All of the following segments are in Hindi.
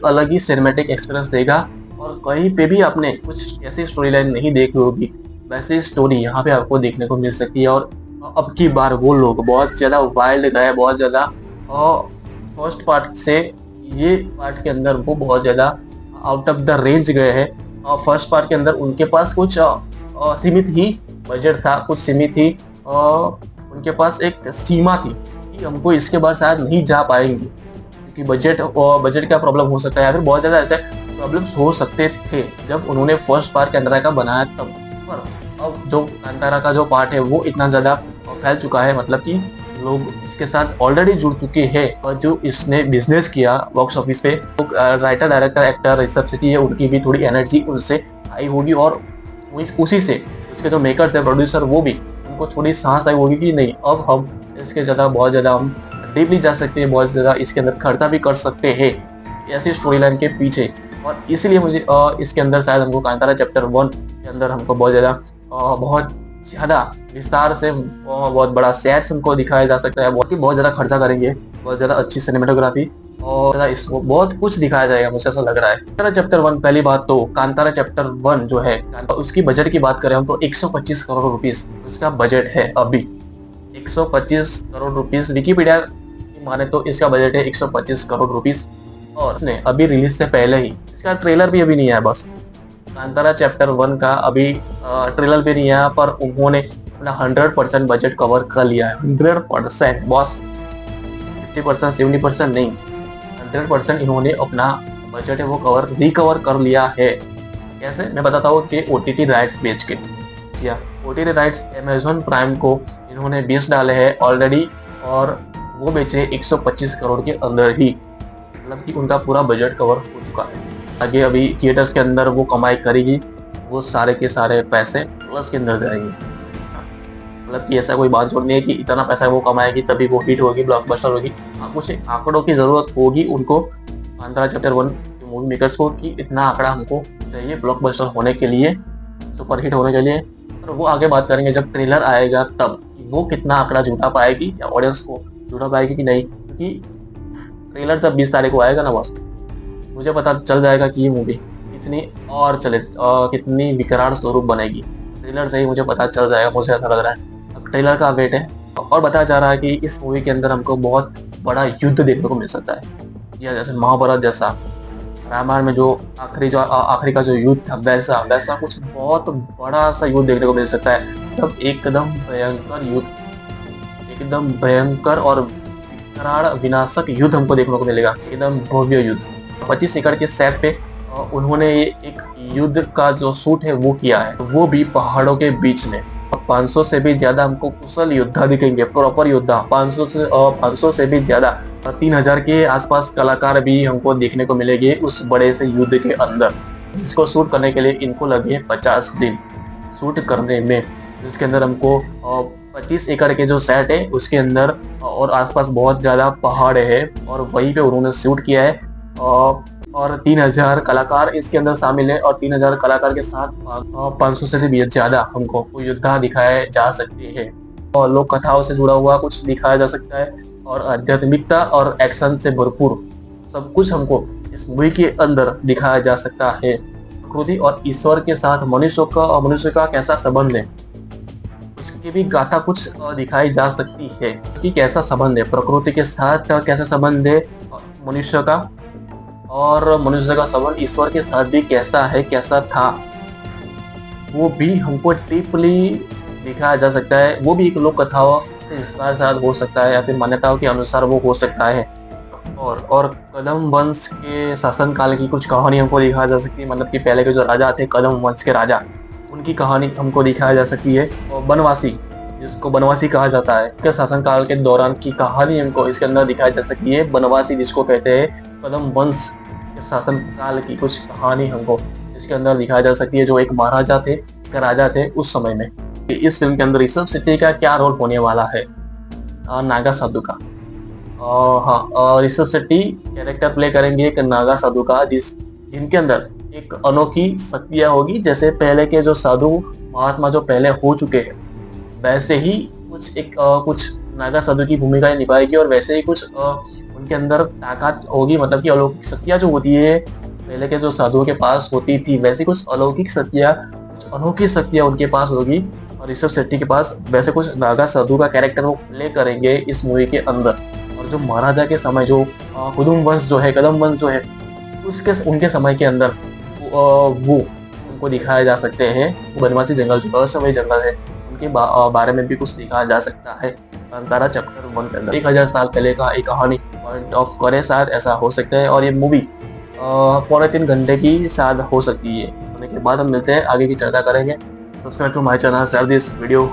अलग ही सिनेमैटिक एक्सपीरियंस देगा और कहीं पे भी आपने कुछ ऐसी स्टोरी लाइन नहीं देखी होगी, वैसी स्टोरी यहाँ पे आपको देखने को मिल सकती है। और अब की बार वो लोग बहुत ज़्यादा वाइल्ड गए, बहुत ज़्यादा फर्स्ट पार्ट से ये पार्ट के अंदर वो बहुत ज़्यादा आउट ऑफ द रेंज गए हैं। फर्स्ट पार्ट के अंदर उनके पास कुछ सीमित ही बजट था, कुछ सीमित ही उनके पास एक सीमा थी कि हमको इसके बाद शायद नहीं जा पाएंगे, क्योंकि बजट का प्रॉब्लम हो सकता है या फिर बहुत ज़्यादा ऐसे प्रॉब्लम्स हो सकते थे जब उन्होंने फर्स्ट पार्ट कांतारा का बनाया तब। पर अब जो कांतारा का जो पार्ट है वो इतना ज़्यादा फैल चुका है, मतलब कि लोग इसके साथ ऑलरेडी जुड़ चुके हैं और जो इसने बिजनेस किया बॉक्स ऑफिस पे, तो writer, director, actor, Rishabh Shetty है, उनकी भी थोड़ी एनर्जी उनसे आई होगी और उसी से उसके जो मेकर्स है, प्रोड्यूसर, वो भी उनको थोड़ी सांस आई होगी कि नहीं अब हम इसके ज़्यादा बहुत ज़्यादा हम डीपली जा सकते हैं, बहुत ज़्यादा इसके अंदर खर्चा भी कर सकते हैं ऐसी स्टोरी लाइन के पीछे। और इसीलिए मुझे इसके अंदर शायद हमको कांतारा चैप्टर 1 के अंदर हमको बहुत ज़्यादा विस्तार से बहुत बड़ा सेट्स हमको दिखाया जा सकता है, बहुत ज़्यादा खर्चा करेंगे, बहुत ज़्यादा अच्छी सिनेमेटोग्राफी और इसको बहुत कुछ दिखाया जाएगा, मुझे ऐसा लग रहा है। कांतारा चैप्टर 1, पहली बात तो कांतारा चैप्टर 1 जो है उसकी बजट की बात करें हम तो 125 करोड़ रुपीस उसका बजट है अभी। 125 करोड़ रुपीस विकिपीडिया की माने तो इसका बजट है 125 करोड़ रुपीस। और इसने अभी रिलीज से पहले ही इसका ट्रेलर भी अभी नहीं आया, बस कांतारा चैप्टर 1 का अभी ट्रेलर भी नहीं आया, पर उन्होंने अपना 100% बजट कवर कर लिया है। 100% बॉस, 50% 70% नहीं, 100% इन्होंने अपना बजट है वो रिकवर कर लिया है। कैसे, मैं बताता हूँ कि OTT राइट्स बेच के, या OTT राइट्स अमेज़न प्राइम को इन्होंने बेच डाले हैं ऑलरेडी और वो बेचे 125 करोड़ के अंदर ही, मतलब कि उनका पूरा बजट कवर हो चुका है। आगे अभी थिएटर्स के अंदर वो कमाई करेगी, वो सारे के सारे पैसे प्लस के अंदर जाएंगे, मतलब कि ऐसा कोई बात नहीं है कि इतना पैसा वो कमाएगी तभी वो हिट होगी, ब्लॉकबस्टर होगी। कुछ आंकड़ों की जरूरत होगी उनको, कांतारा चैप्टर 1 मूवी मेकर्स को, कि इतना आंकड़ा हमको चाहिए ब्लॉकबस्टर होने के लिए, सुपर हिट होने के लिए। और वो आगे बात करेंगे जब ट्रेलर आएगा तब, वो कितना आंकड़ा जुटा पाएगी या ऑडियंस को जुटा पाएगी कि नहीं, क्योंकि ट्रेलर जब 20 तारीख को आएगा ना बस, मुझे पता चल जाएगा कि ये मूवी कितनी और कितनी विकराल स्वरूप बनेगी। ट्रेलर से ही मुझे पता चल जाएगा, मुझे ऐसा लग रहा है। अब ट्रेलर का वेट है और बताया जा रहा है कि इस मूवी के अंदर हमको बहुत बड़ा युद्ध देखने को मिल सकता है, या जैसे महाभारत जैसा, रामायण में जो आखिरी का जो युद्ध था, वैसा कुछ बहुत बड़ा सा युद्ध देखने को मिल सकता है। मतलब एकदम भयंकर युद्ध, एकदम भयंकर और विकराल विनाशक युद्ध हमको देखने को मिलेगा, एकदम भव्य युद्ध। 25 एकड़ के सेट पे उन्होंने एक युद्ध का जो शूट है वो किया है, वो भी पहाड़ों के बीच में। 500 से भी ज्यादा हमको कुशल योद्धा दिखेंगे, प्रॉपर योद्धा, 500 से भी ज्यादा, 3000 के आसपास कलाकार भी हमको देखने को मिलेंगे उस बड़े से युद्ध के अंदर, जिसको शूट करने के लिए इनको लगे 50 दिन शूट करने में। जिसके अंदर हमको 25 एकड़ के जो सेट है उसके अंदर और आसपास बहुत ज्यादा पहाड़ है और वहीं पे उन्होंने शूट किया है। और 3000 कलाकार इसके अंदर शामिल है और 3000 कलाकार के साथ 500 से भी ज्यादा हमको योद्धा दिखाए जा सकते हैं और लोक कथाओं से जुड़ा हुआ कुछ दिखाया जा सकता है और आध्यात्मिकता और एक्शन से भरपूर सब कुछ हमको इस मूवी के अंदर दिखाया जा सकता है। प्रकृति और ईश्वर के साथ मनुष्य का कैसा संबंध है, उसकी भी गाथा कुछ दिखाई जा सकती है कि कैसा संबंध है प्रकृति के साथ, कैसा संबंध है मनुष्य का, और मनुष्य का संबंध ईश्वर के साथ भी कैसा है, कैसा था, वो भी हमको डीपली दिखाया जा सकता है। वो भी एक लोक कथाओं से इंस्पायर हो सकता है या फिर मान्यताओं के अनुसार वो हो सकता है। और कदम वंश के शासन काल की कुछ कहानी हमको दिखाया जा सकती है, मतलब कि पहले के जो राजा थे, कदम वंश के राजा, उनकी कहानी हमको दिखाया जा सकती है। और बनवासी, जिसको बनवासी कहा जाता है, के शासन काल के दौरान की कहानी हमको इसके अंदर दिखाई जा सकती है। बनवासी जिसको कहते हैं, कदम वंश के शासन काल की कुछ कहानी हमको इसके अंदर दिखाई जा सकती है, जो एक महाराजा थे, एक राजा थे उस समय में। इस फिल्म के अंदर ऋषभ शेट्टी का क्या रोल होने वाला है, नागा साधु का। हाँ, ऋषभ शेट्टी कैरेक्टर प्ले करेंगे एक नागा साधु का, जिनके अंदर एक अनोखी शक्तियां होगी, जैसे पहले के जो साधु महात्मा जो पहले हो चुके हैं, वैसे ही कुछ नागा साधु की भूमिका निभाएगी और वैसे ही कुछ उनके अंदर ताकत होगी, मतलब कि अलौकिक शक्तियाँ जो होती है पहले के जो साधुओं के पास होती थी, वैसी कुछ अलौकिक शक्तियाँ, कुछ अनोखी शक्तियाँ उनके पास होगी। और ऋषभ शेट्टी के पास वैसे कुछ नागा साधु का कैरेक्टर वो प्ले करेंगे इस मूवी के अंदर। और जो महाराजा के समय जो कुदुम वंश जो है, कदम वंश जो है, उसके उनके समय के अंदर वो उनको दिखाया जा सकते हैं। वो बनवासी जंगल जो रहस्यमय जंगल है, उनके बारे में भी कुछ दिखाया जा सकता है कांतारा चैप्टर 1 के अंदर। 1000 साल पहले का एक कहानी पॉइंट ऑफ करे, शायद ऐसा हो सकता है। और ये मूवी 3.25 घंटे की शायद हो सकती है। होने के बाद हम मिलते हैं, आगे की चर्चा करेंगे। Subscribe to my channel, share this video,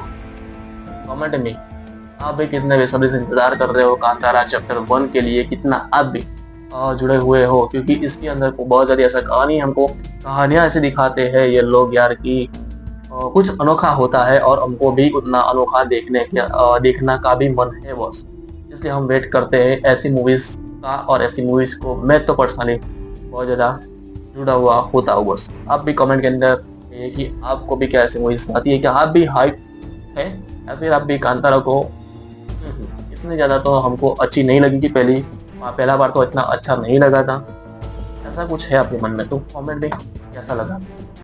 comment में आप भी कितने बेसब्री से इंतजार कर रहे हो कांतारा चैप्टर 1 के लिए, कितना आप भी जुड़े हुए हो, क्योंकि इसके अंदर बहुत ज़्यादा ऐसा कहानियाँ ऐसे दिखाते हैं ये लोग यार कि कुछ अनोखा होता है और हमको भी उतना अनोखा देखना का भी मन है बस। इसलिए हम वेट करते हैं ऐसी मूवीज़ का, और ऐसी मूवीज़ को मैं तो पर्सनली बहुत ज़्यादा जुड़ा हुआ होता हूँ बस। आप भी कमेंट के अंदर कहिए कि आपको भी क्या ऐसी मूवीज़ आती है, क्या आप भी हाइप है, या फिर आप भी कांतारा को इतनी ज़्यादा तो हमको अच्छी नहीं लगी कि पहला बार तो इतना अच्छा नहीं लगा था। ऐसा कुछ है आपके मन में तो कमेंट में कैसा लगा।